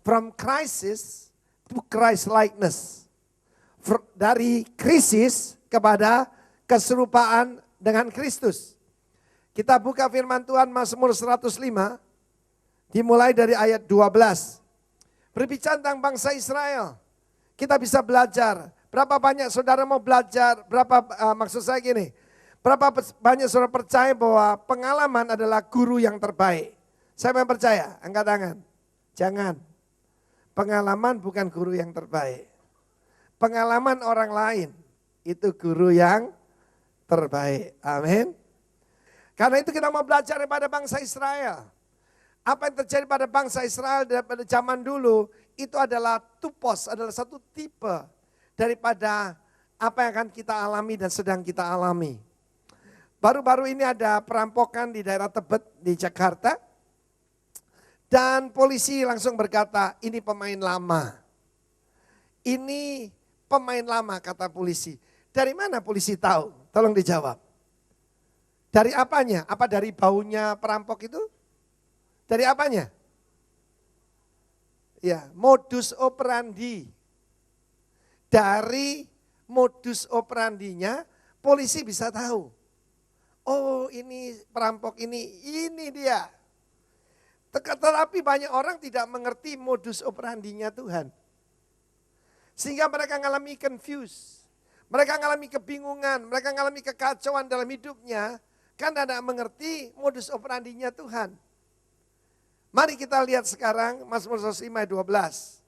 From crisis to Christ likeness. Dari krisis kepada keserupaan dengan Kristus. Kita buka firman Tuhan Mazmur 105, dimulai dari ayat 12. Berbicara tentang bangsa Israel, kita bisa belajar. Berapa banyak saudara mau belajar, maksud saya gini, berapa banyak saudara percaya bahwa pengalaman adalah guru yang terbaik? Saya yang percaya, angkat tangan. Jangan. Pengalaman bukan guru yang terbaik. Pengalaman orang lain itu guru yang terbaik. Amin. Karena itu kita mau belajar daripada bangsa Israel. Apa yang terjadi pada bangsa Israel pada zaman dulu itu adalah tupos, adalah satu tipe daripada apa yang akan kita alami dan sedang kita alami. Baru-baru ini ada perampokan di daerah Tebet di Jakarta. Dan polisi langsung berkata, ini pemain lama. Ini pemain lama, kata polisi. Dari mana polisi tahu? Tolong dijawab. Dari apanya? Apa dari baunya perampok itu? Dari apanya? Ya, modus operandi. Dari modus operandinya, polisi bisa tahu. Oh, ini perampok ini dia. Tetapi banyak orang tidak mengerti modus operandinya Tuhan. Sehingga mereka mengalami confused. Mereka mengalami kebingungan, mereka mengalami kekacauan dalam hidupnya. Karena tidak mengerti modus operandinya Tuhan. Mari kita lihat sekarang Mazmur 105 ayat 12.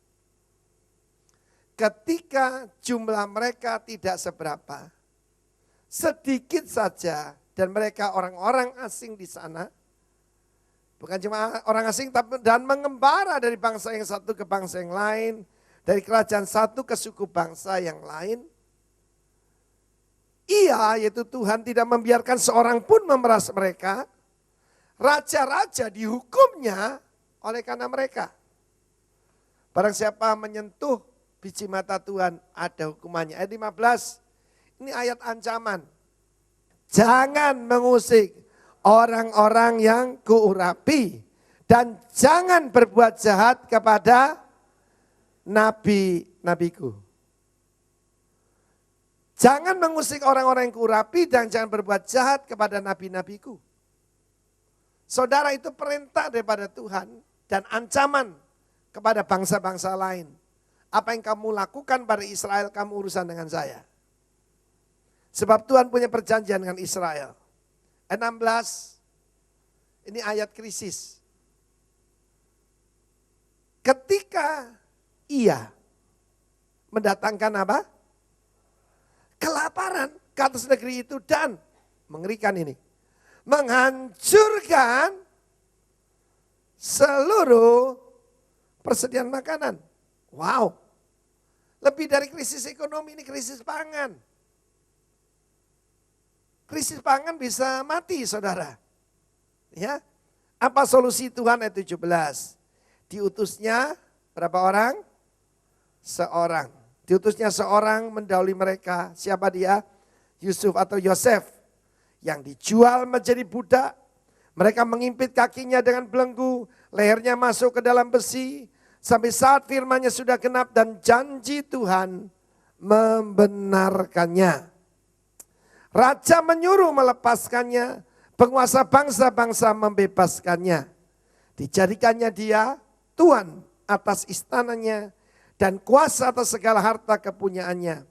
Ketika jumlah mereka tidak seberapa, sedikit saja dan mereka orang-orang asing di sana, bukan cuma orang asing, dan mengembara dari bangsa yang satu ke bangsa yang lain, dari kerajaan satu ke suku bangsa yang lain. Ia, yaitu Tuhan, tidak membiarkan seorang pun memeras mereka. Raja-raja dihukumnya oleh karena mereka. Barang siapa menyentuh biji mata Tuhan, ada hukumannya. Ayat 15, ini ayat ancaman. Jangan mengusik orang-orang yang kuurapi, dan jangan berbuat jahat kepada nabi-nabiku. Jangan mengusik orang-orang yang kuurapi dan jangan berbuat jahat kepada nabi-nabiku. Saudara, itu perintah daripada Tuhan dan ancaman kepada bangsa-bangsa lain. Apa yang kamu lakukan pada Israel, kamu urusan dengan saya. Sebab Tuhan punya perjanjian dengan Israel. Ayat 16, ini ayat krisis. Ketika ia mendatangkan apa? Kelaparan ke atas negeri itu, dan mengerikan ini, menghancurkan seluruh persediaan makanan. Wow, lebih dari krisis ekonomi, ini krisis pangan. Krisis pangan bisa mati, saudara. Ya, apa solusi Tuhan? Ayat 17. Diutusnya berapa orang? Seorang. Diutusnya seorang mendahului mereka. Siapa dia? Yusuf atau Yosef. Yang dijual menjadi budak. Mereka mengimpit kakinya dengan belenggu. Lehernya masuk ke dalam besi. Sampai saat firman-Nya sudah genap dan janji Tuhan membenarkannya. Raja menyuruh melepaskannya. Penguasa bangsa-bangsa membebaskannya. Dijadikannya dia Tuhan atas istananya dan kuasa atas segala harta kepunyaannya,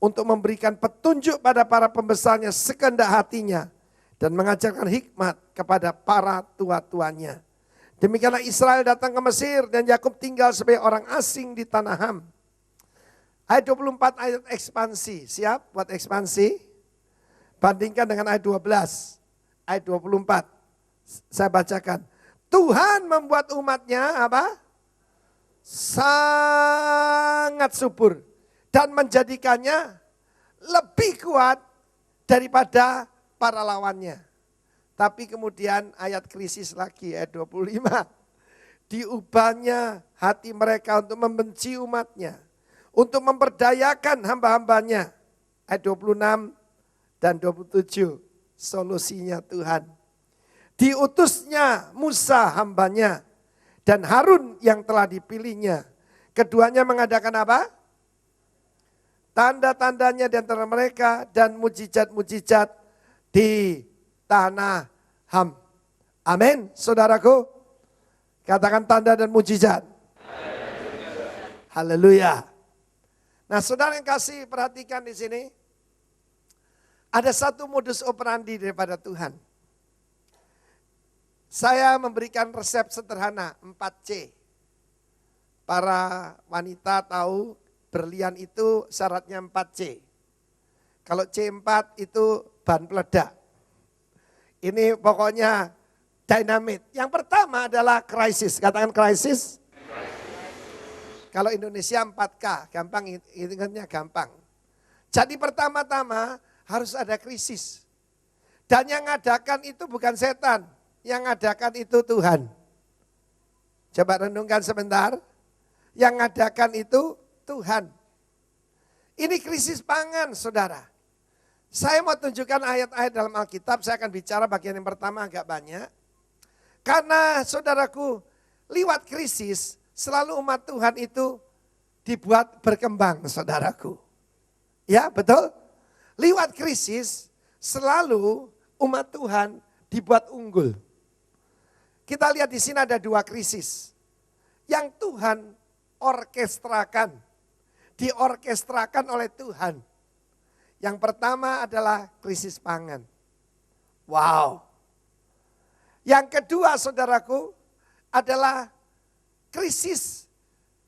untuk memberikan petunjuk pada para pembesarnya sekehendak hatinya, dan mengajarkan hikmat kepada para tua-tuanya. Demikianlah Israel datang ke Mesir, dan Yakub tinggal sebagai orang asing di tanah Ham. Ayat 24, ayat ekspansi. Siap buat ekspansi? Bandingkan dengan ayat 12, ayat 24. Saya bacakan. Tuhan membuat umatnya apa? Sangat subur dan menjadikannya lebih kuat daripada para lawannya. Tapi kemudian ayat krisis lagi, ayat 25. Diubahnya hati mereka untuk membenci umatnya, untuk memperdayakan hamba-hambanya. Ayat 26 dan 27, solusinya Tuhan. Diutusnya Musa hambanya dan Harun yang telah dipilihnya. Keduanya mengadakan apa? Tanda-tandanya di antara mereka dan mujizat-mujizat di tanah Ham. Amin, saudaraku. Katakan tanda dan mujizat. Haleluya. Nah, saudara yang kasih, perhatikan di sini. Ada satu modus operandi daripada Tuhan. Saya memberikan resep sederhana 4C. Para wanita tahu berlian itu syaratnya 4C. Kalau C4 itu bahan peledak. Ini pokoknya dynamit. Yang pertama adalah krisis. Katakan krisis. Kalau Indonesia 4K, gampang, ingatnya gampang. Jadi pertama-tama harus ada krisis. Dan yang ngadakan itu bukan setan. Yang ngadakan itu Tuhan. Coba renungkan sebentar. Yang ngadakan itu Tuhan. Ini krisis pangan, saudara. Saya mau tunjukkan ayat-ayat dalam Alkitab. Saya akan bicara bagian yang pertama agak banyak. Karena saudaraku, lewat krisis selalu umat Tuhan itu dibuat berkembang, saudaraku. Ya, betul? Lewat krisis selalu umat Tuhan dibuat unggul. Kita lihat di sini ada 2 krisis yang Tuhan orkestrakan, diorkestrakan oleh Tuhan. Yang pertama adalah krisis pangan. Wow. Yang kedua, saudaraku, adalah krisis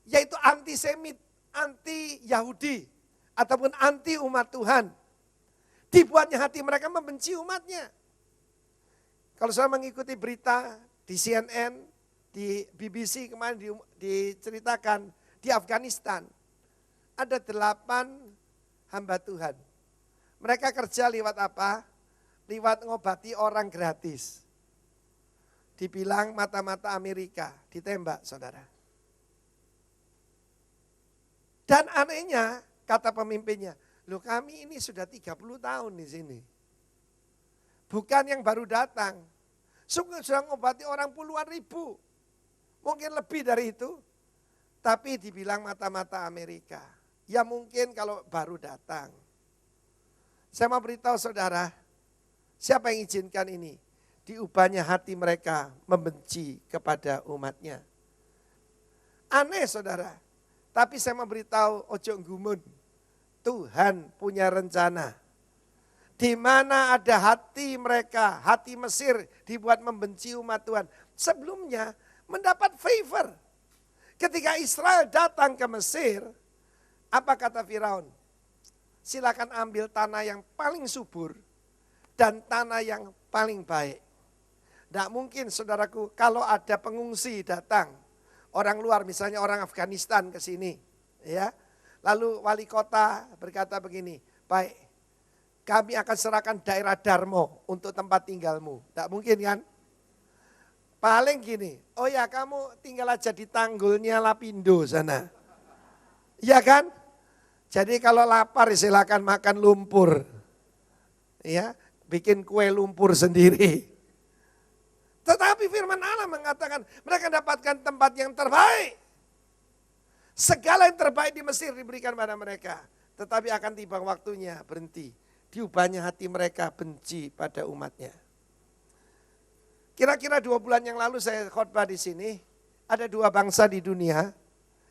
yaitu antisemit, anti-Yahudi ataupun anti umat Tuhan. Dibuatnya hati mereka membenci umatnya. Kalau saya mengikuti berita di CNN, di BBC kemarin diceritakan di Afghanistan, ada 8 hamba Tuhan. Mereka kerja lewat apa? Lewat ngobati orang gratis. Dibilang mata-mata Amerika, ditembak, saudara. Dan anehnya, kata pemimpinnya, loh kami ini sudah 30 tahun di sini. Bukan yang baru datang. Sudah ngobati orang puluhan ribu. Mungkin lebih dari itu. Tapi dibilang mata-mata Amerika. Ya mungkin kalau baru datang. Saya mau beritahu saudara, siapa yang izinkan ini? Diubahnya hati mereka membenci kepada umatnya. Aneh saudara. Tapi saya mau beritahu ojo gumun. Tuhan punya rencana. Di mana ada hati mereka, hati Mesir dibuat membenci umat Tuhan. Sebelumnya mendapat favor. Ketika Israel datang ke Mesir, apa kata Firaun? Silakan ambil tanah yang paling subur dan tanah yang paling baik. Tidak mungkin saudaraku kalau ada pengungsi datang. Orang luar misalnya orang Afghanistan ke sini. Ya, lalu wali kota berkata begini, baik. Kami akan serahkan daerah Darmo untuk tempat tinggalmu. Tidak mungkin kan? Paling gini, oh ya kamu tinggal aja di tanggulnya Lapindo sana. Iya kan? Jadi kalau lapar silakan makan lumpur. Ya, bikin kue lumpur sendiri. Tetapi firman Allah mengatakan mereka dapatkan tempat yang terbaik. Segala yang terbaik di Mesir diberikan pada mereka. Tetapi akan tiba waktunya berhenti. Diubahnya hati mereka benci pada umatnya. Kira-kira 2 bulan yang lalu saya khotbah di sini. Ada 2 bangsa di dunia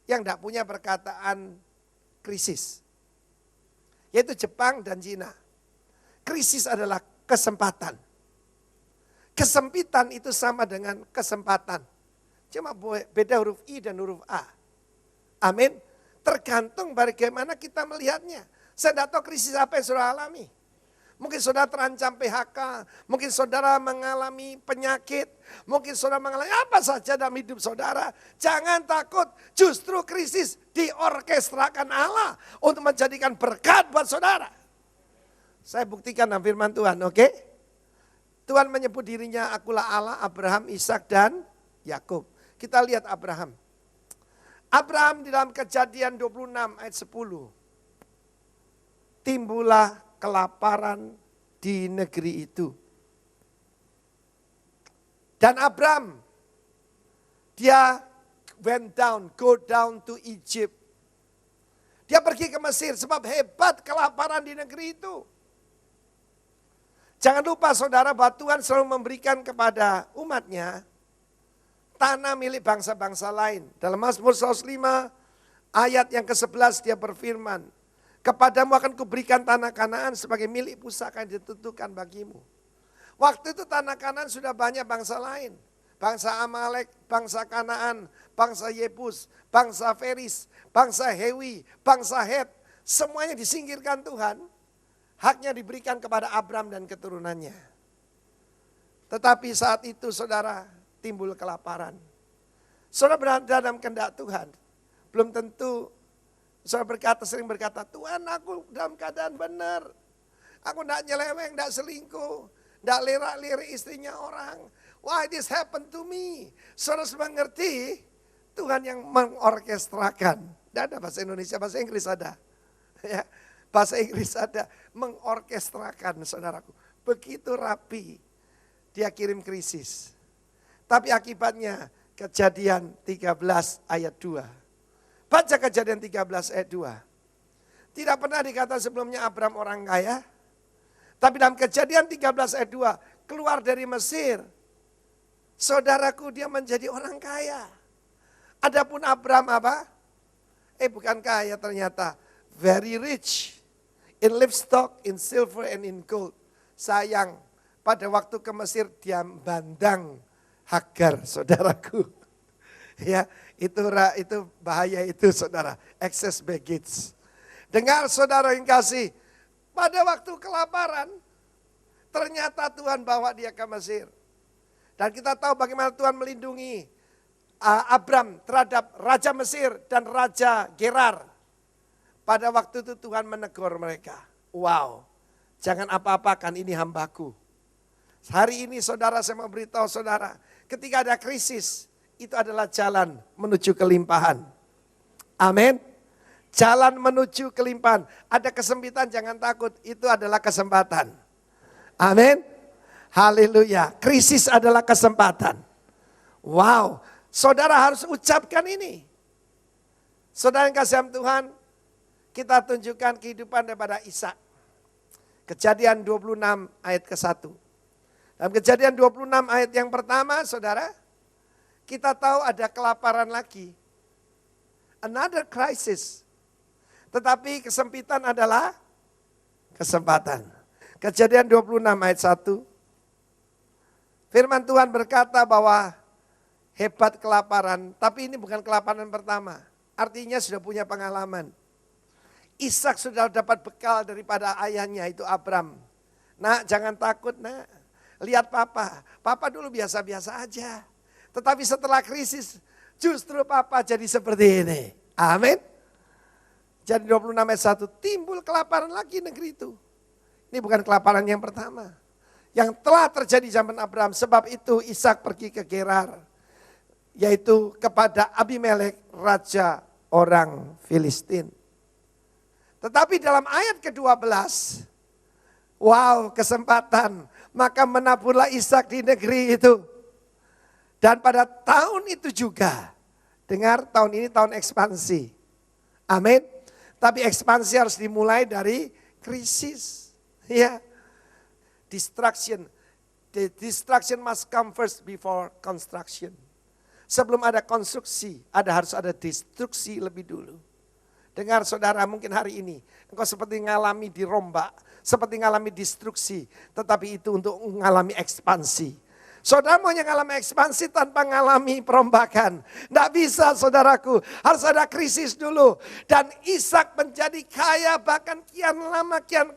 yang tidak punya perkataan krisis. Yaitu Jepang dan Cina. Krisis adalah kesempatan. Kesempitan itu sama dengan kesempatan. Cuma beda huruf I dan huruf A. Amin. Tergantung bagaimana kita melihatnya. Saya tidak tahu krisis apa yang saudara alami. Mungkin saudara terancam PHK, mungkin saudara mengalami penyakit, mungkin saudara mengalami apa saja dalam hidup saudara. Jangan takut, justru krisis diorkestrakan Allah untuk menjadikan berkat buat saudara. Saya buktikan dalam firman Tuhan, oke? Tuhan menyebut dirinya, akulah Allah, Abraham, Ishak dan Yakub. Kita lihat Abraham. Abraham di dalam Kejadian 26 ayat 10. Timbullah kelaparan di negeri itu. Dan Abraham Dia go down to Egypt. Dia pergi ke Mesir sebab hebat kelaparan di negeri itu. Jangan lupa saudara bahwa Tuhan selalu memberikan kepada umatnya tanah milik bangsa-bangsa lain. Dalam Mazmur 105 ayat yang ke-11 dia berfirman, kepadamu akan kuberikan tanah Kanaan sebagai milik pusaka yang ditentukan bagimu. Waktu itu tanah Kanaan sudah banyak bangsa lain. Bangsa Amalek, bangsa Kanaan, bangsa Yebus, bangsa Feris, bangsa Hewi, bangsa Het. Semuanya disingkirkan Tuhan. Haknya diberikan kepada Abram dan keturunannya. Tetapi saat itu saudara timbul kelaparan. Saudara berada dalam kehendak Tuhan. Belum tentu saudara sering berkata, Tuhan aku dalam keadaan benar. Aku tidak nyeleweng, tidak selingkuh. Tidak lirik-lirik istrinya orang. Why this happened to me? Saudara harus mengerti Tuhan yang mengorkestrakan. Tidak ada bahasa Indonesia, bahasa Inggris ada. Ya, bahasa Inggris ada. Mengorkestrakan saudaraku. Begitu rapi dia kirim krisis. Tapi akibatnya Kejadian 13 ayat 2. Baca Kejadian 13 ayat 2. Tidak pernah dikata sebelumnya Abram orang kaya. Tapi dalam Kejadian 13 ayat 2, keluar dari Mesir. Saudaraku dia menjadi orang kaya. Adapun Abram apa? Bukan kaya ternyata. Very rich. In livestock, in silver and in gold. Sayang, pada waktu ke Mesir dia bandang Hagar, saudaraku. Ya, itu bahaya itu saudara. Excess baggage. Dengar saudara yang kasih. Pada waktu kelaparan, ternyata Tuhan bawa dia ke Mesir. Dan kita tahu bagaimana Tuhan melindungi Abram terhadap Raja Mesir dan Raja Gerar. Pada waktu itu Tuhan menegur mereka. Wow, jangan apa-apakan ini hambaku. Hari ini saudara saya mau beritahu saudara. Ketika ada krisis, itu adalah jalan menuju kelimpahan. Amin. Jalan menuju kelimpahan. Ada kesempitan jangan takut, itu adalah kesempatan. Amin. Haleluya. Krisis adalah kesempatan. Wow, saudara harus ucapkan ini. Saudara yang kasih Tuhan, kita tunjukkan kehidupan daripada Ishak. Kejadian 26 ayat ke-1. Dalam Kejadian 26 ayat yang pertama, saudara, kita tahu ada kelaparan lagi. Another crisis. Tetapi kesempitan adalah kesempatan. Kejadian 26 ayat 1. Firman Tuhan berkata bahwa hebat kelaparan, tapi ini bukan kelaparan pertama. Artinya sudah punya pengalaman. Ishak sudah dapat bekal daripada ayahnya itu Abram. Nak, jangan takut nak. Lihat papa. Papa dulu biasa-biasa aja. Tetapi setelah krisis justru papa jadi seperti ini. Amin. Jadi 26 ayat 1 timbul kelaparan lagi negeri itu. Ini bukan kelaparan yang pertama. Yang telah terjadi zaman Abraham. Sebab itu Ishak pergi ke Gerar. Yaitu kepada Abimelek raja orang Filistin. Tetapi dalam ayat ke-12. Wow, kesempatan. Maka menaburlah Ishak di negeri itu. Dan pada tahun itu juga. Dengar, tahun ini tahun ekspansi. Amin. Tapi ekspansi harus dimulai dari krisis. Ya. Destruction. The destruction must come first before construction. Sebelum ada konstruksi, harus ada destruksi lebih dulu. Dengar saudara, mungkin hari ini engkau seperti mengalami dirombak, seperti mengalami destruksi, tetapi itu untuk mengalami ekspansi. Saudara mau mengalami ekspansi tanpa mengalami perombakan. Tidak bisa saudaraku, harus ada krisis dulu. Dan Ishak menjadi kaya, bahkan kian lama kian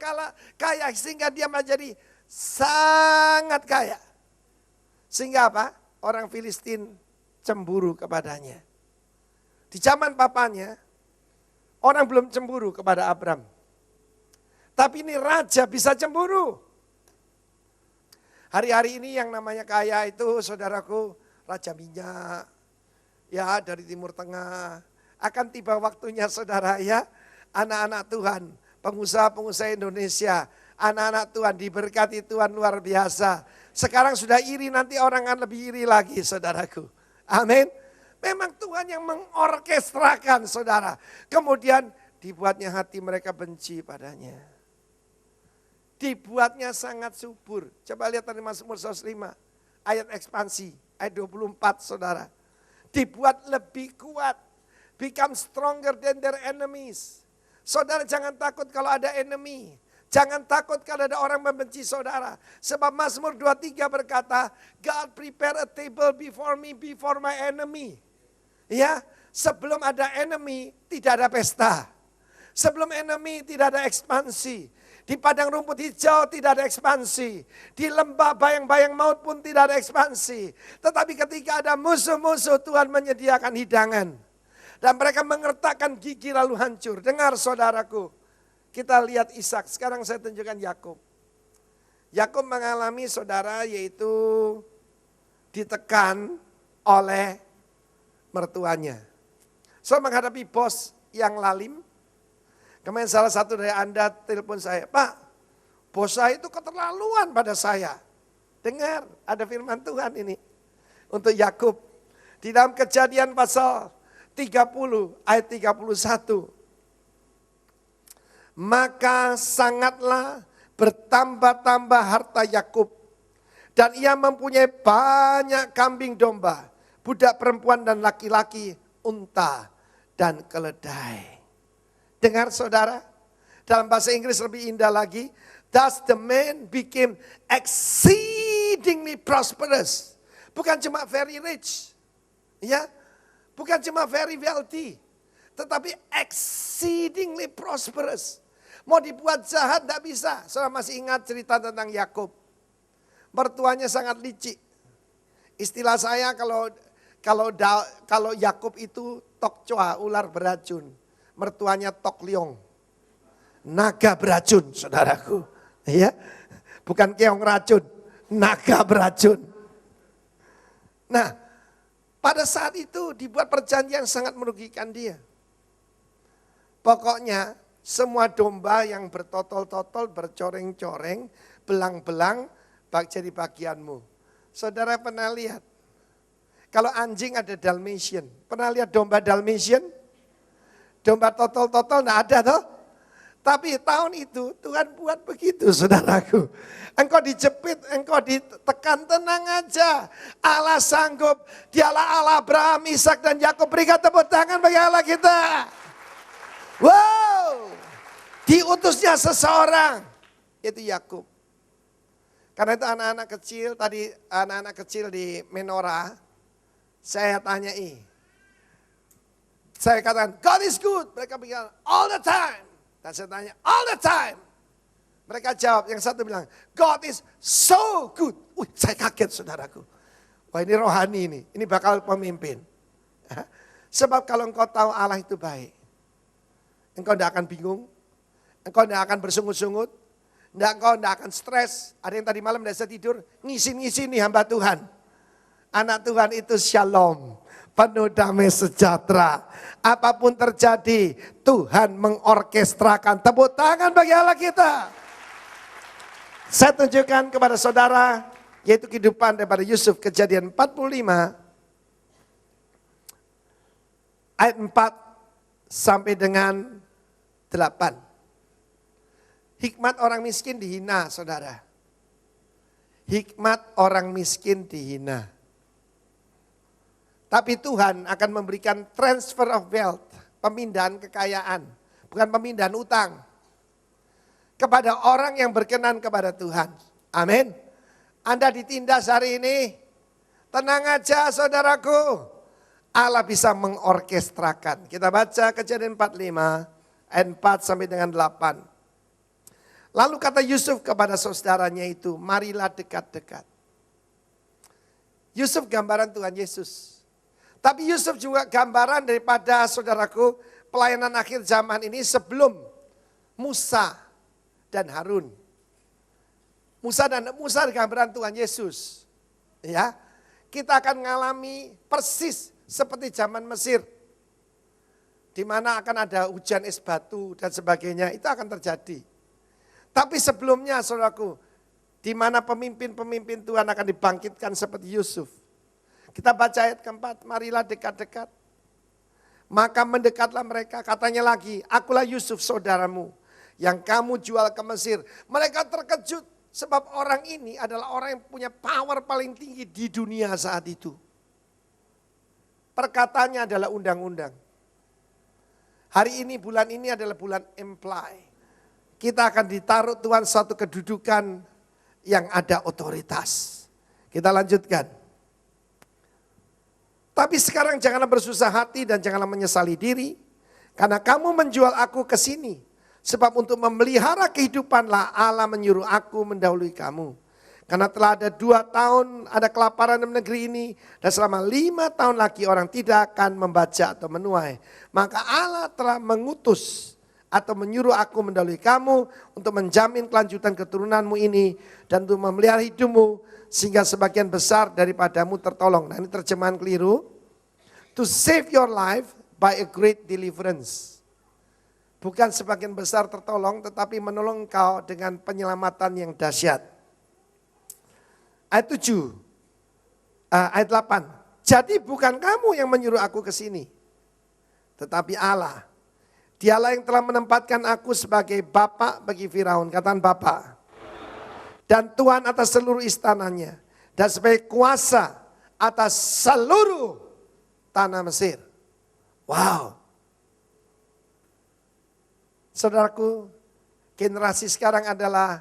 kaya, sehingga dia menjadi sangat kaya. Sehingga apa? Orang Filistin cemburu kepadanya. Di zaman papanya, orang belum cemburu kepada Abram. Tapi ini raja bisa cemburu. Hari-hari ini yang namanya kaya itu saudaraku, raja minyak. Ya dari Timur Tengah. Akan tiba waktunya saudara ya, anak-anak Tuhan, pengusaha-pengusaha Indonesia, anak-anak Tuhan diberkati Tuhan luar biasa. Sekarang sudah iri, nanti orang akan lebih iri lagi saudaraku. Amin. Memang Tuhan yang mengorkestrakan saudara. Kemudian dibuatnya hati mereka benci padanya. Dibuatnya sangat subur. Coba lihat tadi Mazmur 105. Ayat ekspansi. Ayat 24 saudara. Dibuat lebih kuat. Become stronger than their enemies. Saudara jangan takut kalau ada enemy. Jangan takut kalau ada orang membenci saudara. Sebab Mazmur 23 berkata, God prepare a table before me, before my enemy. Ya, sebelum ada enemy tidak ada pesta. Sebelum enemy tidak ada ekspansi. Di padang rumput hijau tidak ada ekspansi. Di lembah bayang-bayang maut pun tidak ada ekspansi. Tetapi ketika ada musuh-musuh Tuhan menyediakan hidangan. Dan mereka mengertakkan gigi lalu hancur. Dengar saudaraku. Kita lihat Ishak, sekarang saya tunjukkan Yakub. Yakub mengalami saudara yaitu ditekan oleh mertuanya. So menghadapi bos yang lalim. Kemarin salah satu dari Anda telepon saya, Pak, bos saya itu keterlaluan pada saya. Dengar, ada firman Tuhan ini. Untuk Yakub. Di dalam Kejadian pasal 30 ayat 31. Maka sangatlah bertambah-tambah harta Yakub. Dan ia mempunyai banyak kambing domba. Budak perempuan dan laki-laki, unta dan keledai. Dengar saudara, dalam bahasa Inggris lebih indah lagi. Thus the man became exceedingly prosperous. Bukan cuma very rich. Ya, bukan cuma very wealthy. Tetapi exceedingly prosperous. Mau dibuat jahat tidak bisa. Saudara masih ingat cerita tentang Yakub. Mertuanya sangat licik. Istilah saya kalau Yakub itu tok coa, ular beracun. Mertuanya tok liong. Naga beracun, saudaraku. Ya, bukan keong racun, naga beracun. Nah, pada saat itu dibuat perjanjian sangat merugikan dia. Pokoknya semua domba yang bertotol-totol, bercoreng-coreng, belang-belang, jadi bagianmu. Saudara pernah lihat? Kalau anjing ada Dalmatian. Pernah lihat domba Dalmatian? Domba totol-totol enggak ada toh? Tapi tahun itu Tuhan buat begitu saudaraku. Engkau dijepit, engkau ditekan, tenang aja. Allah sanggup, dialah Allah Abraham, Ishak dan Yakub. Berikan tepuk tangan bagi Allah kita. Wow, diutusnya seseorang, itu Yakub. Karena itu anak-anak kecil, tadi anak-anak kecil di Menora, saya tanyai. Saya katakan, God is good. Mereka bilang, all the time. Dan saya tanya, all the time. Mereka jawab, yang satu bilang, God is so good. Saya kaget saudaraku. Wah ini rohani ini bakal pemimpin. Sebab kalau engkau tahu Allah itu baik. Engkau tidak akan bingung. Engkau tidak akan bersungut-sungut. Engkau tidak akan stres. Ada yang tadi malam tidak bisa tidur. Ngisi-ngisi nih hamba Tuhan. Anak Tuhan itu shalom. Penuh damai sejahtera. Apapun terjadi, Tuhan mengorkestrakan. Tepuk tangan bagi Allah kita. Saya tunjukkan kepada saudara, yaitu kehidupan daripada Yusuf, Kejadian 45, ayat 4 sampai dengan 8. Hikmat orang miskin dihina, saudara. Hikmat orang miskin dihina. Tapi Tuhan akan memberikan transfer of wealth, pemindahan kekayaan, bukan pemindahan utang. Kepada orang yang berkenan kepada Tuhan. Amin. Anda ditindas hari ini, tenang aja saudaraku. Allah bisa mengorkestrakan. Kita baca Kejadian 45, ayat 4 sampai dengan 8. Lalu kata Yusuf kepada saudaranya itu, marilah dekat-dekat. Yusuf gambaran Tuhan Yesus. Tapi Yusuf juga gambaran daripada saudaraku pelayanan akhir zaman ini sebelum Musa dan Harun. Musa gambaran Tuhan Yesus. Ya, kita akan mengalami persis seperti zaman Mesir. Di mana akan ada hujan es batu dan sebagainya, itu akan terjadi. Tapi sebelumnya saudaraku, di mana pemimpin-pemimpin Tuhan akan dibangkitkan seperti Yusuf. Kita baca ayat keempat, marilah dekat-dekat. Maka mendekatlah mereka, katanya lagi, akulah Yusuf saudaramu yang kamu jual ke Mesir. Mereka terkejut sebab orang ini adalah orang yang punya power paling tinggi di dunia saat itu. Perkataannya adalah undang-undang. Hari ini, bulan ini adalah bulan imply. Kita akan ditaruh Tuhan suatu kedudukan yang ada otoritas. Kita lanjutkan. Tapi sekarang janganlah bersusah hati dan janganlah menyesali diri. Karena kamu menjual aku ke sini. Sebab untuk memelihara kehidupanlah Allah menyuruh aku mendahului kamu. Karena telah ada 2 tahun ada kelaparan dalam negeri ini. Dan selama 5 tahun lagi orang tidak akan membaca atau menuai. Maka Allah telah mengutus atau menyuruh aku mendahului kamu untuk menjamin kelanjutan keturunanmu ini. Dan untuk memelihara hidupmu sehingga sebagian besar daripadamu tertolong. Nah ini terjemahan keliru. To save your life by a great deliverance. Bukan sebagian besar tertolong, tetapi menolong engkau dengan penyelamatan yang dahsyat. Ayat 7, ayat 8. Jadi bukan kamu yang menyuruh aku ke sini, tetapi Allah. Dialah yang telah menempatkan aku sebagai bapak bagi Firaun, katakan bapak. Dan Tuhan atas seluruh istananya. Dan sebagai kuasa atas seluruh tanah Mesir. Wow. Saudaraku, generasi sekarang adalah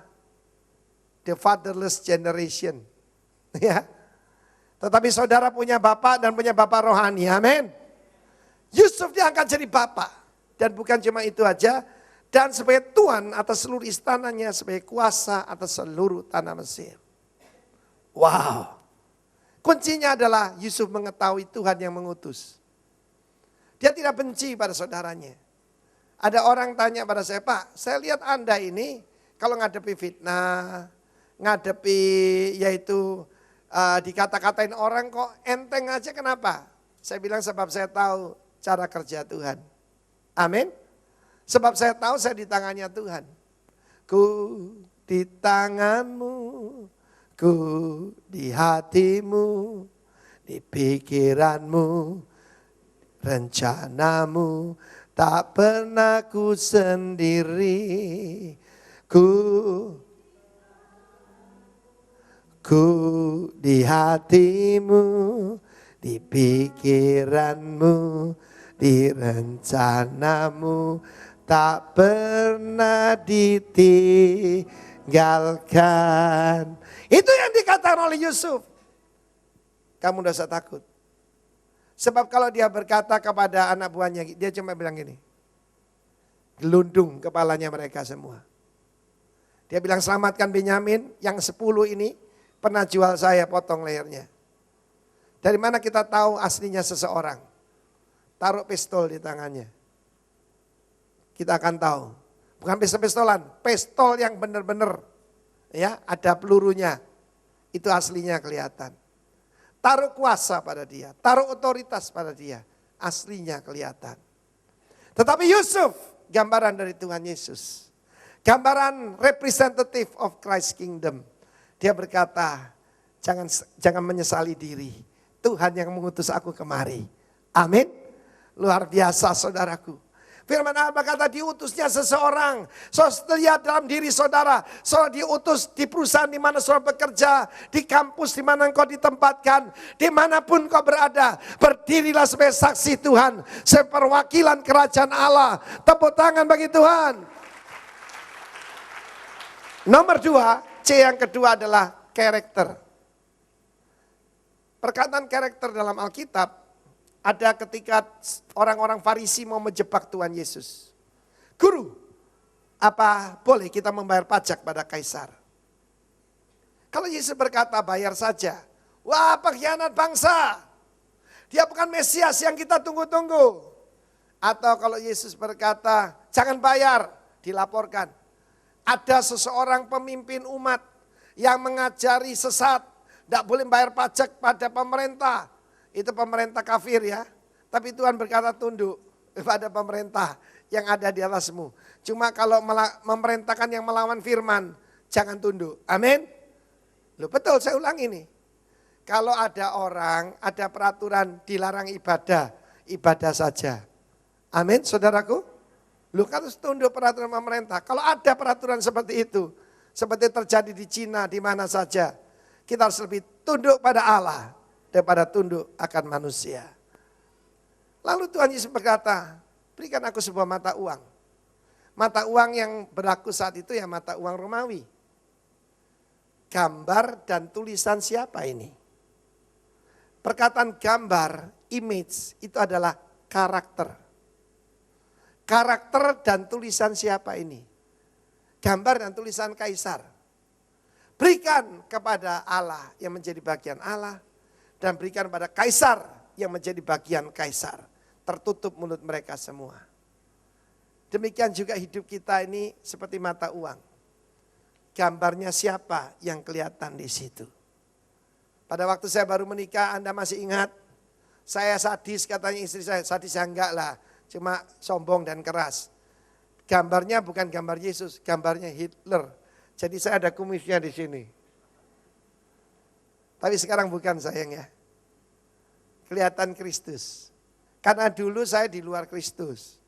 the fatherless generation. Ya. Tetapi saudara punya bapak dan punya bapak rohani, amin. Yusuf diangkat jadi bapak. Dan bukan cuma itu aja, dan sebagai tuan atas seluruh istananya, sebagai kuasa atas seluruh tanah Mesir. Wow. Kuncinya adalah Yusuf mengetahui Tuhan yang mengutus. Dia tidak benci pada saudaranya. Ada orang tanya pada saya, Pak, saya lihat Anda ini kalau ngadepi fitnah, ngadepi yaitu dikata-katain orang kok enteng aja, kenapa? Saya bilang sebab saya tahu cara kerja Tuhan. Amin. Sebab saya tahu saya di tangannya Tuhan. Ku di tanganmu, ku di hatimu, di pikiranmu, rencanamu. Tak pernah ku sendiri, ku di hatimu, di pikiranmu, di rencanamu, tak pernah ditinggalkan. Itu yang dikatakan oleh Yusuf. Kamu tidak usah takut. Sebab kalau dia berkata kepada anak buahnya, dia cuma bilang gini. Gelundung kepalanya mereka semua. Dia bilang selamatkan Benyamin, yang 10 ini pernah jual saya, potong lehernya. Dari mana kita tahu aslinya seseorang? Taruh pistol di tangannya. Kita akan tahu. Bukan pistol-pistolan, pistol yang benar-benar ya ada pelurunya. Itu aslinya kelihatan. Taruh kuasa pada dia, taruh otoritas pada dia. Aslinya kelihatan. Tetapi Yusuf, gambaran dari Tuhan Yesus. Gambaran representative of Christ Kingdom. Dia berkata, jangan menyesali diri. Tuhan yang mengutus aku kemari. Amin. Luar biasa saudaraku. Firman Allah berkata diutusnya seseorang. Saudara lihat dalam diri saudara. Saudara diutus di perusahaan di mana saudara bekerja. Di kampus di mana engkau ditempatkan. Dimanapun kau berada. Berdirilah sebagai saksi Tuhan. Sebagai perwakilan kerajaan Allah. Tepuk tangan bagi Tuhan. Nomor 2, C yang kedua adalah karakter. Perkataan karakter dalam Alkitab. Ada ketika orang-orang Farisi mau menjebak Tuhan Yesus. Guru, apa boleh kita membayar pajak pada Kaisar? Kalau Yesus berkata bayar saja. Wah, pengkhianat bangsa. Dia bukan Mesias yang kita tunggu-tunggu. Atau kalau Yesus berkata jangan bayar, dilaporkan. Ada seseorang pemimpin umat yang mengajari sesat. Tidak boleh bayar pajak pada pemerintah. Itu pemerintah kafir ya. Tapi Tuhan berkata tunduk kepada pemerintah yang ada di atasmu. Cuma kalau memerintahkan yang melawan firman, jangan tunduk. Amin. Loh betul, saya ulang ini. Kalau ada orang, ada peraturan dilarang ibadah, ibadah saja. Amin, saudaraku. Lu kan harus tunduk peraturan pemerintah. Kalau ada peraturan seperti itu, seperti terjadi di Cina, di mana saja, kita harus lebih tunduk pada Allah daripada tunduk akan manusia. Lalu Tuhan Yesus berkata, berikan aku sebuah mata uang. Mata uang yang berlaku saat itu ya mata uang Romawi. Gambar dan tulisan siapa ini? Perkataan gambar, image, itu adalah karakter. Karakter dan tulisan siapa ini? Gambar dan tulisan kaisar. Berikan kepada Allah yang menjadi bagian Allah. Dan berikan kepada kaisar yang menjadi bagian kaisar. Tertutup mulut mereka semua. Demikian juga hidup kita ini seperti mata uang. Gambarnya siapa yang kelihatan di situ. Pada waktu saya baru menikah, Anda masih ingat? Saya sadis, katanya istri saya. Sadis ya enggak lah, cuma sombong dan keras. Gambarnya bukan gambar Yesus, gambarnya Hitler. Jadi saya ada kumisnya di sini. Tapi sekarang bukan sayang ya. Kelihatan Kristus. Karena dulu saya di luar Kristus.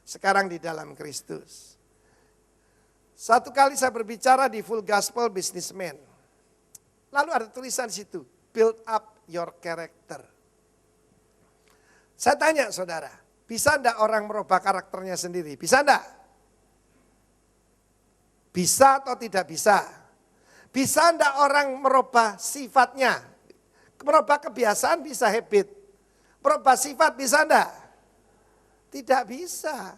Sekarang di dalam Kristus. Satu kali saya berbicara di Full Gospel Businessman. Lalu ada tulisan di situ, build up your character. Saya tanya saudara, bisa enggak orang merubah karakternya sendiri? Bisa enggak? Bisa atau tidak bisa? Bisa enggak orang merubah sifatnya? Merubah kebiasaan bisa habit. Merubah sifat bisa enggak? Tidak bisa.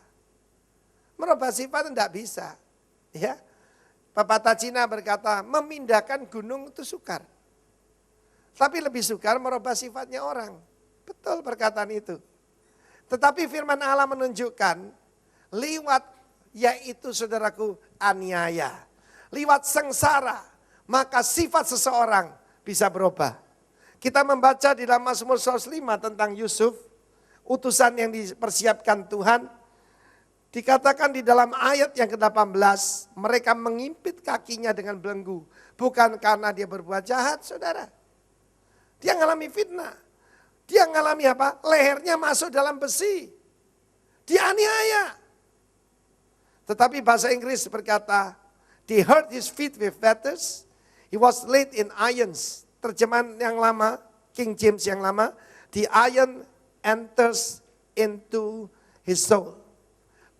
Merubah sifat enggak bisa. Ya. Pepatah Cina berkata, memindahkan gunung itu sukar. Tapi lebih sukar merubah sifatnya orang. Betul perkataan itu. Tetapi firman Allah menunjukkan, lewat yaitu saudaraku aniaya. Lewat sengsara, maka sifat seseorang bisa berubah. Kita membaca di dalam Mazmur 105 tentang Yusuf, utusan yang dipersiapkan Tuhan. Dikatakan di dalam ayat yang ke-18, mereka mengimpit kakinya dengan belenggu. Bukan karena dia berbuat jahat, saudara. Dia ngalami fitnah. Dia ngalami apa? Lehernya masuk dalam besi. Dianiaya. Tetapi bahasa Inggris berkata, they hurt his feet with fetters. He was laid in irons. Terjemahan yang lama, King James yang lama, the iron enters into his soul.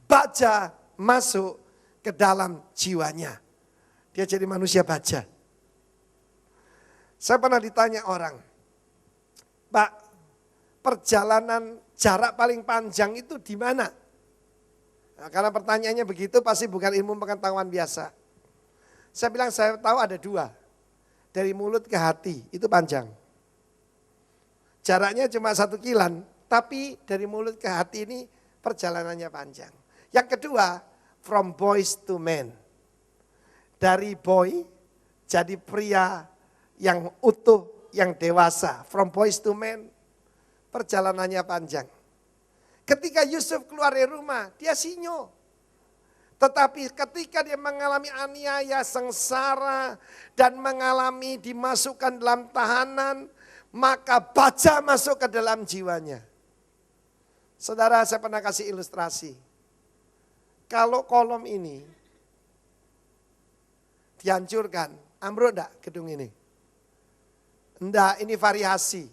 Baja masuk ke dalam jiwanya. Dia jadi manusia baja. Saya pernah ditanya orang, Pak, perjalanan jarak paling panjang itu di mana? Nah, karena pertanyaannya begitu pasti bukan ilmu pengetahuan biasa. Saya bilang saya tahu ada 2. Dari mulut ke hati itu panjang. Jaraknya cuma 1 kilan, tapi dari mulut ke hati ini perjalanannya panjang. Yang kedua, from boys to men. Dari boy jadi pria yang utuh, yang dewasa. From boys to men, perjalanannya panjang. Ketika Yusuf keluar dari rumah, dia sinyo. Tetapi ketika dia mengalami aniaya, sengsara, dan mengalami dimasukkan dalam tahanan, maka baja masuk ke dalam jiwanya. Saudara, saya pernah kasih ilustrasi. Kalau kolom ini dihancurkan, ambruk enggak gedung ini? Enggak, ini variasi.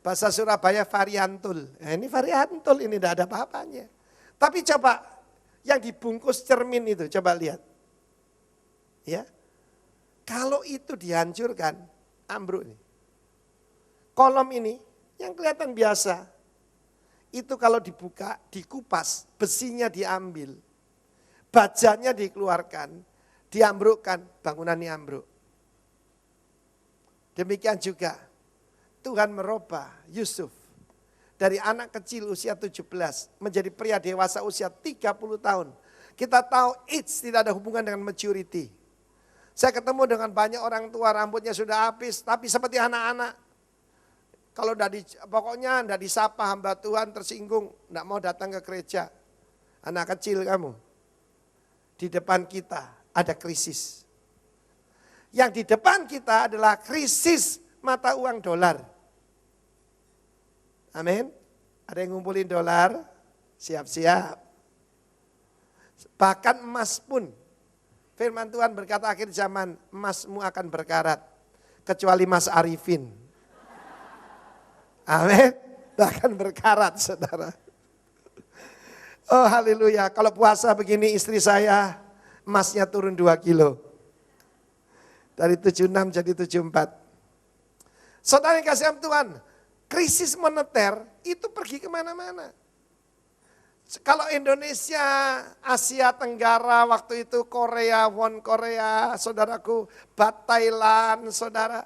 Bahasa Surabaya variantul. Nah, ini variantul, ini enggak ada apa-apanya. Tapi coba yang dibungkus cermin itu, coba lihat. Ya. Kalau itu dihancurkan, ambruk ini. Kolom ini yang kelihatan biasa, itu kalau dibuka, dikupas, besinya diambil, bajanya dikeluarkan, diambrukkan, bangunan ini ambruk. Demikian juga Tuhan merubah Yusuf dari anak kecil usia 17 menjadi pria dewasa usia 30 tahun. Kita tahu age tidak ada hubungan dengan maturity. Saya ketemu dengan banyak orang tua rambutnya sudah habis tapi seperti anak-anak. Kalau pokoknya enggak disapa hamba Tuhan tersinggung, enggak mau datang ke gereja. Anak kecil kamu. Di depan kita ada krisis. Yang di depan kita adalah krisis mata uang dolar. Amin. Ada yang ngumpulin dolar, siap-siap. Bahkan emas pun. Firman Tuhan berkata akhir zaman, emasmu akan berkarat. Kecuali Mas Arifin. Amin. Bahkan berkarat, saudara. Oh haleluya, kalau puasa begini istri saya, emasnya turun 2 kilo. Dari 76 jadi 74. Saudara yang kasih Tuhan, krisis moneter itu pergi kemana-mana. Kalau Indonesia, Asia Tenggara, waktu itu Korea, won Korea, saudaraku, Baht Thailand, saudara.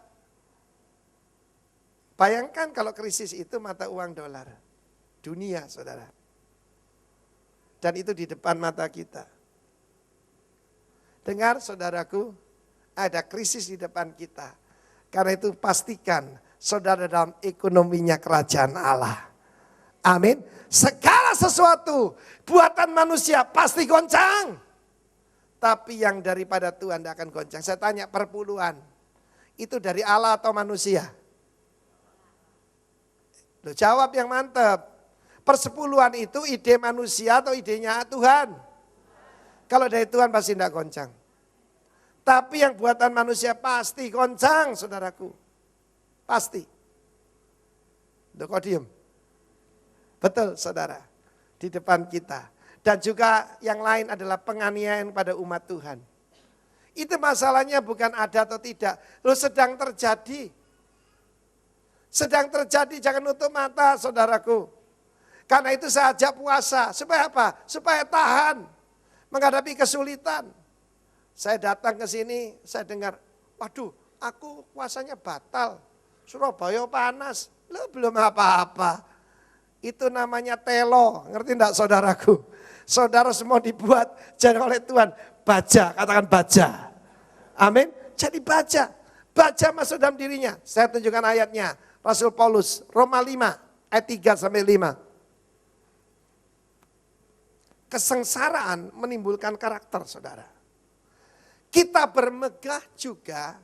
Bayangkan kalau krisis itu mata uang dolar. Dunia, saudara. Dan itu di depan mata kita. Dengar saudaraku, ada krisis di depan kita. Karena itu pastikan saudara dalam ekonominya kerajaan Allah. Amin. Segala sesuatu buatan manusia pasti goncang. Tapi yang daripada Tuhan tidak akan goncang. Saya tanya perpuluhan. Itu dari Allah atau manusia? Loh, jawab yang mantap. Persepuluhan itu ide manusia atau idenya Tuhan? Kalau dari Tuhan pasti tidak goncang. Tapi yang buatan manusia pasti goncang, saudaraku. Pasti. Loh, kok diem? Betul, saudara. Di depan kita. Dan juga yang lain adalah penganiayaan pada umat Tuhan. Itu masalahnya bukan ada atau tidak. Loh, sedang terjadi. Sedang terjadi, jangan nutup mata, saudaraku. Karena itu saya ajak puasa. Supaya apa? Supaya tahan menghadapi kesulitan. Saya datang ke sini, saya dengar, waduh, aku puasanya batal. Surabaya panas. Loh, belum apa-apa. Itu namanya telo, ngerti enggak saudaraku? Saudara semua dibuat jadi oleh Tuhan. Baja, katakan baja. Amin. Jadi baja. Baja masuk dalam dirinya. Saya tunjukkan ayatnya. Rasul Paulus, Roma 5, ayat 3-5. Kesengsaraan menimbulkan karakter, saudara. Kita bermegah juga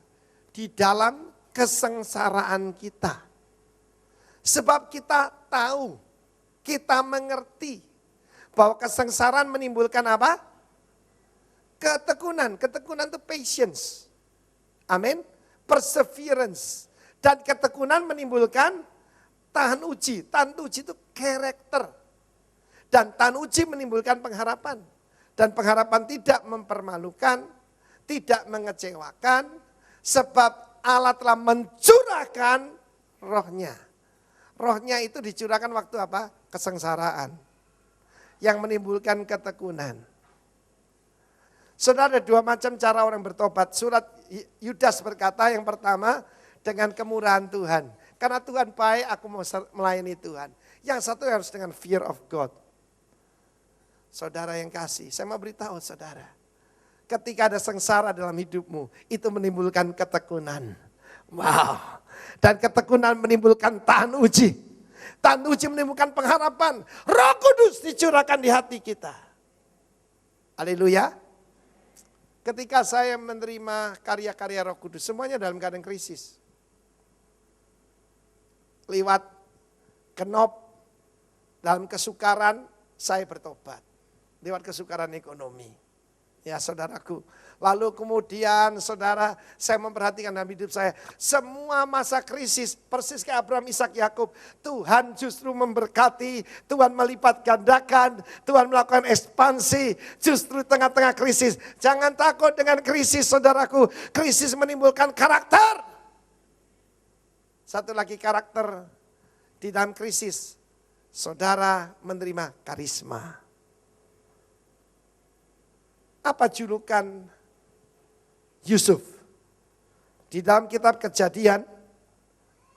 di dalam kesengsaraan kita. Sebab kita tahu, kita mengerti bahwa kesengsaraan menimbulkan apa? Ketekunan. Ketekunan itu patience. Amin. Perseverance. Dan ketekunan menimbulkan tahan uji. Tahan uji itu karakter. Dan tahan uji menimbulkan pengharapan. Dan pengharapan tidak mempermalukan, tidak mengecewakan, sebab Allah telah mencurahkan rohnya. Rohnya itu dicurahkan waktu apa? Kesengsaraan. Yang menimbulkan ketekunan. Saudara, ada 2 macam cara orang bertobat. Surat Yudas berkata yang pertama, dengan kemurahan Tuhan. Karena Tuhan baik, aku mau melayani Tuhan. Yang satu harus dengan fear of God. Saudara yang kasih, saya mau beritahu saudara. Ketika ada sengsara dalam hidupmu, itu menimbulkan ketekunan. Wow. Dan ketekunan menimbulkan tahan uji. Tahan uji menimbulkan pengharapan. Roh Kudus dicurahkan di hati kita. Haleluya. Ketika saya menerima karya-karya Roh Kudus, semuanya dalam keadaan krisis. Lewat kenop, dalam kesukaran, saya bertobat. Lewat kesukaran ekonomi. Ya saudaraku. Lalu kemudian saudara, saya memperhatikan dalam hidup saya. Semua masa krisis, persis kayak Abraham, Ishak, Yakub. Tuhan justru memberkati, Tuhan melipat gandakan, Tuhan melakukan ekspansi. Justru tengah-tengah krisis. Jangan takut dengan krisis saudaraku. Krisis menimbulkan karakter. Satu lagi karakter di dalam krisis. Saudara menerima karisma. Apa julukan Yusuf? Di dalam kitab Kejadian,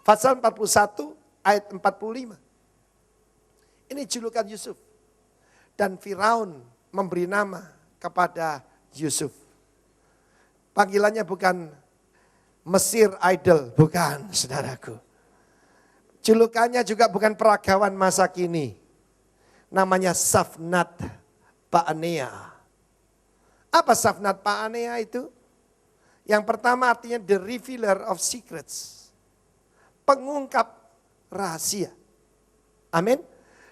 pasal 41 ayat 45. Ini julukan Yusuf. Dan Firaun memberi nama kepada Yusuf. Panggilannya bukan Mesir Idol, bukan saudaraku. Julukannya juga bukan peragawan masa kini. Namanya Safnat Pa'anea. Apa Safnat Pa'anea itu? Yang pertama artinya the revealer of secrets. pengungkap rahasia. Amin.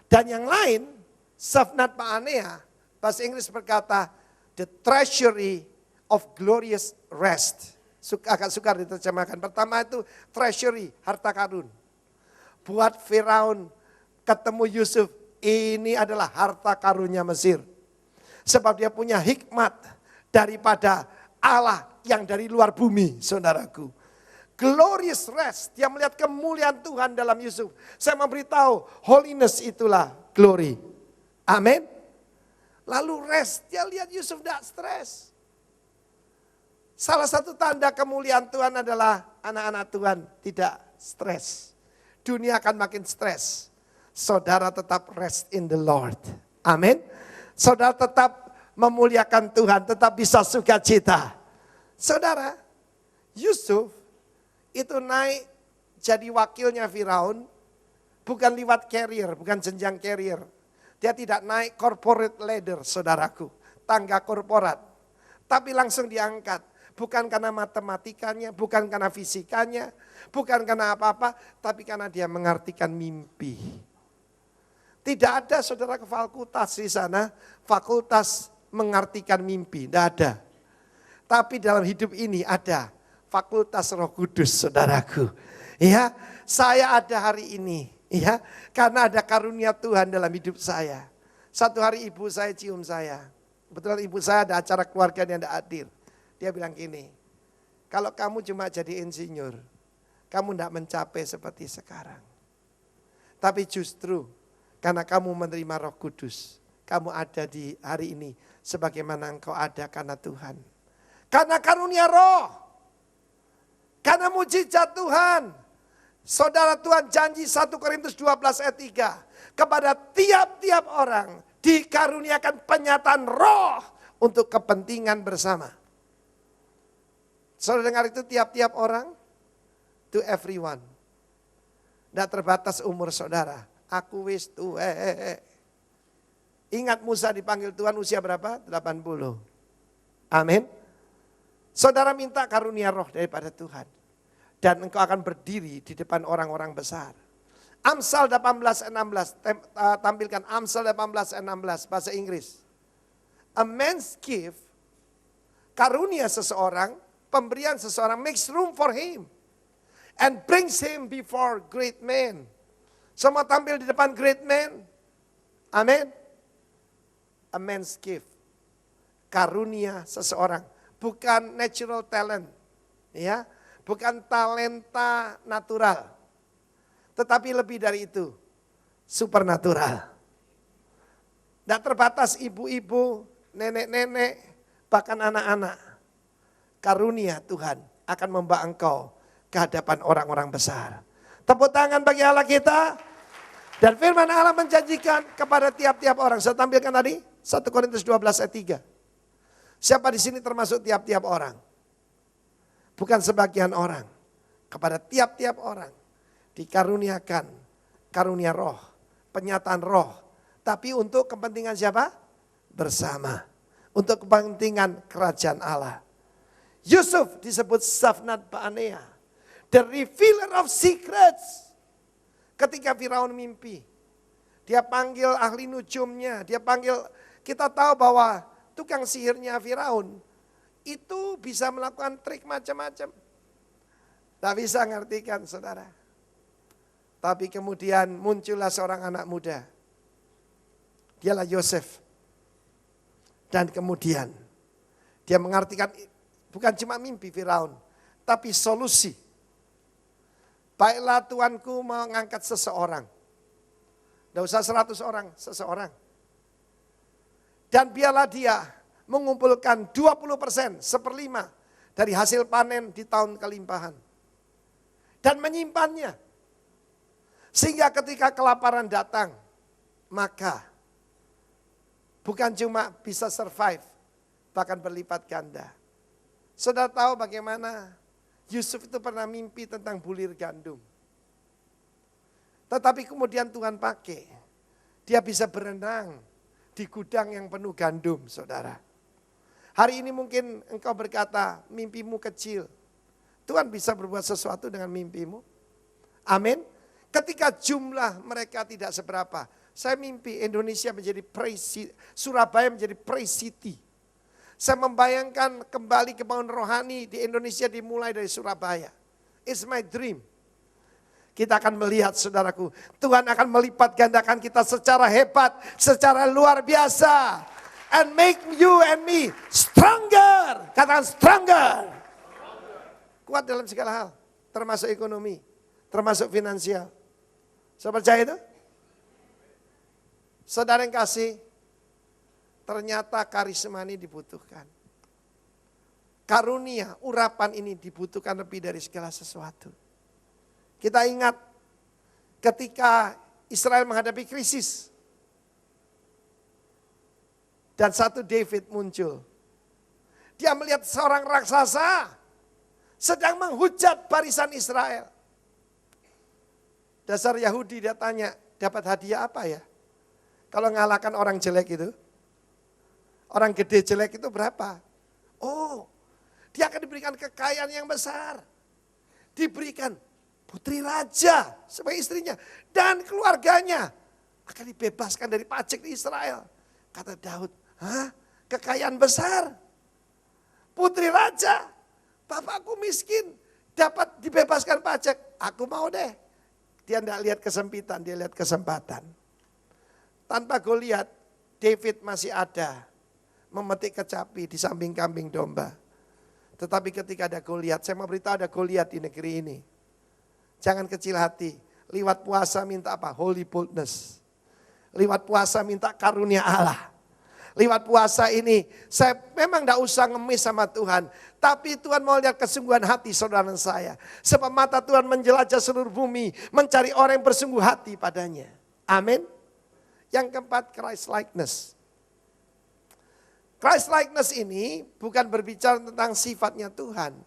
Dan yang lain, Safnat Paanea, bahasa Inggris berkata, the treasury of glorious rest. Agak sukar diterjemahkan. Pertama itu treasury, harta karun. Buat Firaun ketemu Yusuf, ini adalah harta karunnya Mesir. Sebab dia punya hikmat daripada Allah yang dari luar bumi, saudaraku. Glorious rest, dia melihat kemuliaan Tuhan dalam Yusuf. Saya memberitahu, holiness itulah glory. Amin. Lalu rest, dia lihat Yusuf tidak stres. Salah satu tanda kemuliaan Tuhan adalah anak-anak Tuhan tidak stres. Dunia akan makin stres. Saudara tetap rest in the Lord. Amin. Saudara tetap memuliakan Tuhan, tetap bisa sukacita. Saudara, Yusuf itu naik jadi wakilnya Firaun, bukan lewat carrier, bukan jenjang carrier. Dia tidak naik corporate ladder, saudaraku, tangga korporat. Tapi langsung diangkat. Bukan karena matematikanya, bukan karena fisikanya, bukan karena apa-apa, tapi karena dia mengartikan mimpi. Tidak ada saudara ke fakultas di sana, fakultas mengartikan mimpi, tidak ada. Tapi dalam hidup ini ada fakultas Roh Kudus, saudaraku. Ya, saya ada hari ini, ya, karena ada karunia Tuhan dalam hidup saya. Satu hari ibu saya cium saya. Kebetulan ibu saya ada acara keluarga yang tidak hadir. Dia bilang gini, kalau kamu cuma jadi insinyur, kamu tidak mencapai seperti sekarang. Tapi justru karena kamu menerima Roh Kudus, kamu ada di hari ini sebagaimana engkau ada karena Tuhan. Karena karunia Roh, karena mujizat Tuhan. Saudara, Tuhan janji 1 Korintus 12 ayat 3, kepada tiap-tiap orang dikaruniakan penyataan Roh untuk kepentingan bersama. Saudara dengar itu, tiap-tiap orang, to everyone. Tidak terbatas umur saudara. Aku wis tuwe. Ingat Musa dipanggil Tuhan usia berapa? 80. Amin. Saudara minta karunia roh daripada Tuhan. Dan engkau akan berdiri di depan orang-orang besar. Amsal 18:16. Tampilkan Amsal 18:16 bahasa Inggris. A man's gift, karunia seseorang, pemberian seseorang makes room for him and brings him before great men. Semua tampil di depan great men. Amin. A man's gift, karunia seseorang, bukan natural talent, ya, bukan talenta natural, tetapi lebih dari itu, supernatural. Tidak terbatas ibu-ibu, nenek-nenek, bahkan anak-anak. Karunia Tuhan akan membawa engkau ke hadapan orang-orang besar. Tepuk tangan bagi Allah kita. Dan firman Allah menjanjikan kepada tiap-tiap orang. Saya tampilkan tadi 1 Korintus 12 ayat 3. Siapa di sini termasuk tiap-tiap orang? Bukan sebagian orang. Kepada tiap-tiap orang dikaruniakan karunia roh, penyataan roh. Tapi untuk kepentingan siapa? Bersama. Untuk kepentingan kerajaan Allah. Yusuf disebut Safnat Paanea, the revealer of secrets. Ketika Firaun mimpi, dia panggil ahli nujumnya, dia panggil, kita tahu bahwa tukang sihirnya Firaun itu bisa melakukan trik macam-macam. Tak bisa ngertikan saudara. Tapi kemudian muncullah seorang anak muda. Dialah Yosef. Dan kemudian dia mengartikan bukan cuma mimpi Firaun, tapi solusi. Baiklah Tuanku mengangkat seseorang. Tidak usah 100 orang, seseorang. Dan biarlah dia mengumpulkan 20%, 1/5 dari hasil panen di tahun kelimpahan. Dan menyimpannya. Sehingga ketika kelaparan datang, maka bukan cuma bisa survive, bahkan berlipat ganda. Saudara tahu bagaimana Yusuf itu pernah mimpi tentang bulir gandum. Tetapi kemudian Tuhan pakai. Dia bisa berenang di gudang yang penuh gandum, saudara. Hari ini mungkin engkau berkata, mimpimu kecil. Tuhan bisa berbuat sesuatu dengan mimpimu. Amin. Ketika jumlah mereka tidak seberapa. Saya mimpi Indonesia menjadi Surabaya menjadi praise city. Saya membayangkan kembali kebangun rohani di Indonesia dimulai dari Surabaya. It's my dream. Kita akan melihat saudaraku, Tuhan akan melipat gandakan kita secara hebat, secara luar biasa. And make you and me stronger. Katakan stronger. Kuat dalam segala hal, termasuk ekonomi, termasuk finansial. Saya percaya itu? Saudara yang kasih, ternyata karisma ini dibutuhkan. Karunia, urapan ini dibutuhkan lebih dari segala sesuatu. Kita ingat ketika Israel menghadapi krisis. Dan satu David muncul. Dia melihat seorang raksasa sedang menghujat barisan Israel. Dasar Yahudi dia tanya, dapat hadiah apa ya? Kalau ngalahkan orang jelek itu. Orang gede jelek itu berapa? Oh, dia akan diberikan kekayaan yang besar. Diberikan putri raja sebagai istrinya. Dan keluarganya akan dibebaskan dari pajak di Israel. Kata Daud, hah? Kekayaan besar? Putri raja? Bapakku miskin, dapat dibebaskan pajak. Aku mau deh. Dia tidak lihat kesempitan, dia lihat kesempatan. Tanpa Goliat, David masih ada. Memetik kecapi di samping kambing domba. Tetapi ketika ada Goliat, saya mau beritahu ada Goliat di negeri ini. Jangan kecil hati. Lewat puasa minta apa? Holy boldness. Lewat puasa minta karunia Allah. Lewat puasa ini, saya memang tidak usah ngemis sama Tuhan. Tapi Tuhan mau lihat kesungguhan hati saudara saya. Sebab mata Tuhan menjelajah seluruh bumi. Mencari orang yang bersungguh hati padanya. Amin. Yang keempat, Christ likeness. Christ likeness ini bukan berbicara tentang sifatnya Tuhan.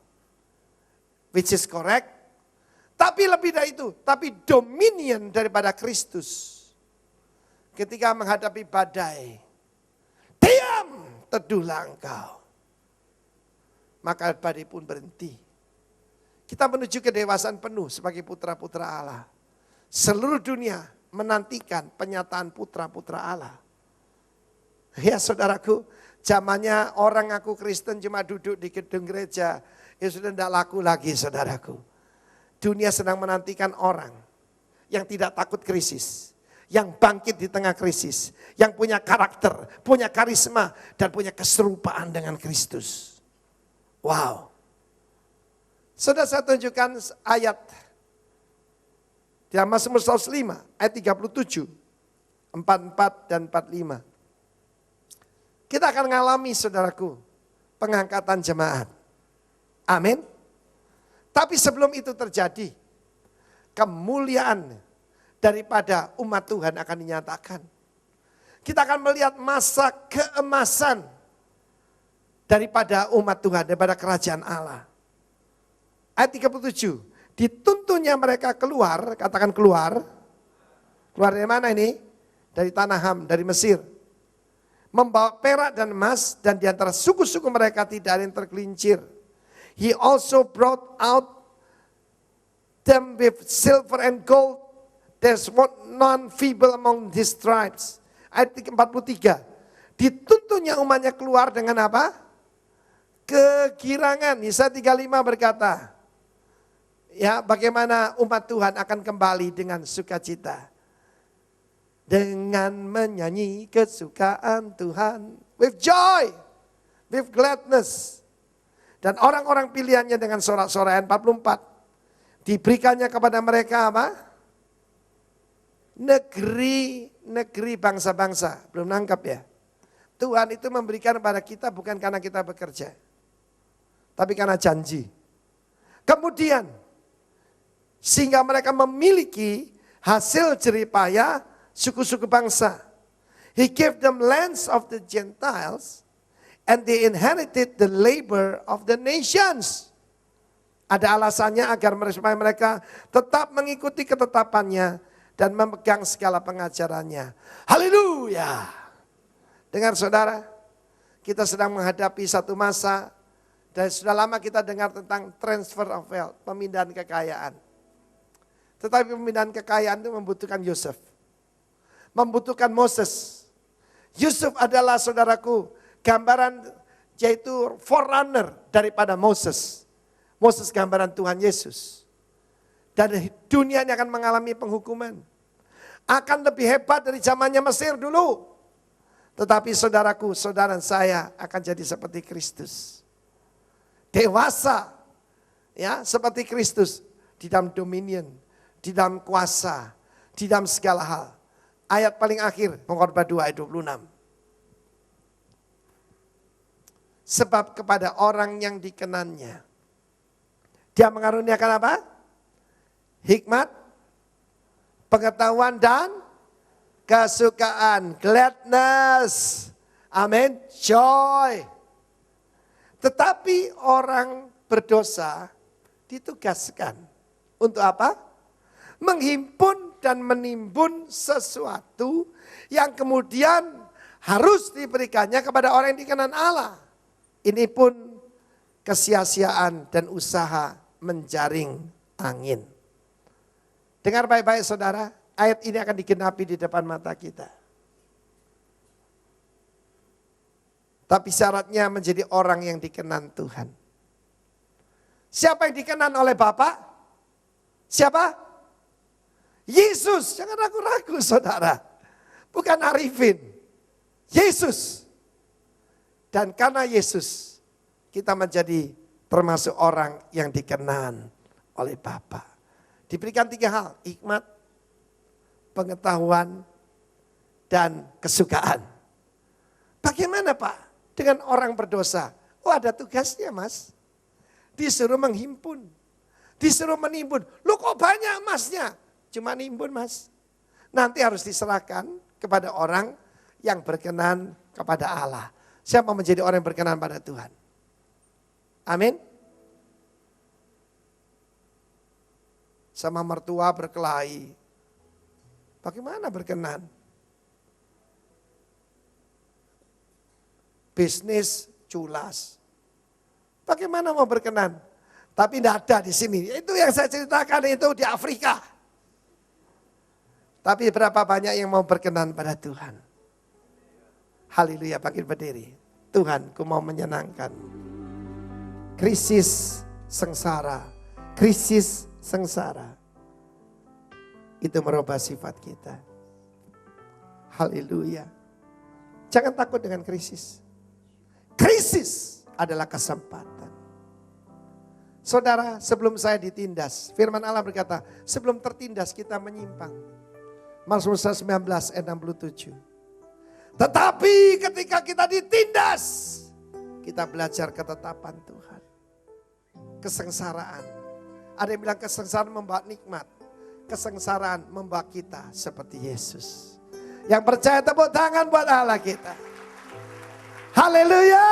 Which is correct. Tapi lebih dari itu, tapi dominion daripada Kristus. Ketika menghadapi badai, diam, teduhlah engkau. Maka badai pun berhenti. Kita menuju kedewasaan penuh sebagai putra-putra Allah. Seluruh dunia menantikan penyataan putra-putra Allah. Ya saudaraku, zamannya orang ngaku Kristen cuma duduk di gedung gereja. Ya sudah tidak laku lagi saudaraku. Dunia sedang menantikan orang yang tidak takut krisis. Yang bangkit di tengah krisis. Yang punya karakter, punya karisma, dan punya keserupaan dengan Kristus. Wow. Sudah saya tunjukkan ayat. Di Mazmur 105 ayat 37. 44 dan 45. Kita akan mengalami saudaraku pengangkatan jemaat. Amin. Tapi sebelum itu terjadi, kemuliaan daripada umat Tuhan akan dinyatakan. Kita akan melihat masa keemasan daripada umat Tuhan, daripada kerajaan Allah. Ayat 37, dituntunnya mereka keluar, katakan keluar. Keluar dari mana ini? Dari tanah Ham, dari Mesir. Membawa perak dan emas, dan di antara suku-suku mereka tidak ada yang tergelincir. He also brought out them with silver and gold. There's none feeble among these tribes. Ayat 43. Dituntunnya umatnya keluar dengan apa? Kegirangan. Yesaya 35 berkata, ya bagaimana umat Tuhan akan kembali dengan sukacita. Dengan menyanyi kesukaan Tuhan. With joy. With gladness. Dan orang-orang pilihannya dengan sorak-sorai 44. Diberikannya kepada mereka apa? Negeri bangsa-bangsa. Belum nangkap ya? Tuhan itu memberikan kepada kita bukan karena kita bekerja. Tapi karena janji. Kemudian, sehingga mereka memiliki hasil jeripaya suku-suku bangsa. He gave them lands of the Gentiles and they inherited the labor of the nations. Ada alasannya agar supaya mereka tetap mengikuti ketetapannya dan memegang segala pengajarannya. Haleluya. Dengar saudara, kita sedang menghadapi satu masa dan sudah lama kita dengar tentang transfer of wealth, pemindahan kekayaan. Tetapi pemindahan kekayaan itu membutuhkan Yusuf. Membutuhkan Moses. Yusuf adalah saudaraku gambaran, yaitu forerunner daripada Moses. Moses gambaran Tuhan Yesus. Dan dunia ini akan mengalami penghukuman. Akan lebih hebat dari zamannya Mesir dulu. Tetapi saudaraku, saudara saya akan jadi seperti Kristus. Dewasa, ya, seperti Kristus di dalam dominion, di dalam kuasa, di dalam segala hal. Ayat paling akhir, Pengkhotbah 2 ayat 26. Sebab kepada orang yang dikenannya, dia mengaruniakan apa? Hikmat, pengetahuan dan kesukaan, gladness, amin, joy. Tetapi orang berdosa ditugaskan untuk apa? Menghimpun dan menimbun sesuatu yang kemudian harus diberikannya kepada orang yang dikenan Allah. Ini pun kesia-siaan dan usaha menjaring angin. Dengar baik-baik saudara, ayat ini akan digenapi di depan mata kita. Tapi syaratnya menjadi orang yang dikenan Tuhan. Siapa yang dikenan oleh Bapa? Siapa? Yesus, jangan ragu-ragu saudara. Bukan Arifin, Yesus. Dan karena Yesus, kita menjadi termasuk orang yang dikenan oleh Bapa. Diberikan 3 hal, hikmat, pengetahuan, dan kesukaan. Bagaimana Pak dengan orang berdosa? Oh ada tugasnya Mas. Disuruh menghimpun, disuruh menimbun. Loh kok banyak emasnya? Cuma nimbun Mas. Nanti harus diserahkan kepada orang yang berkenan kepada Allah. Siapa menjadi orang yang berkenan pada Tuhan? Amin. Sama mertua berkelahi. Bagaimana berkenan? Bisnis culas. Bagaimana mau berkenan? Tapi tidak ada di sini. Itu yang saya ceritakan itu di Afrika. Tapi berapa banyak yang mau berkenan pada Tuhan? Haleluya, bangkit berdiri. Tuhan, ku mau menyenangkan. Krisis sengsara. Krisis sengsara. Itu merubah sifat kita. Haleluya. Jangan takut dengan krisis. Krisis adalah kesempatan. Saudara, sebelum saya ditindas, firman Allah berkata, sebelum tertindas kita menyimpang. Mazmur 19 ayat 67. Tetapi ketika kita ditindas, kita belajar ketetapan Tuhan. Kesengsaraan. Ada yang bilang kesengsaraan membawa nikmat. Kesengsaraan membawa kita seperti Yesus. Yang percaya tepuk tangan buat Allah kita. Haleluya.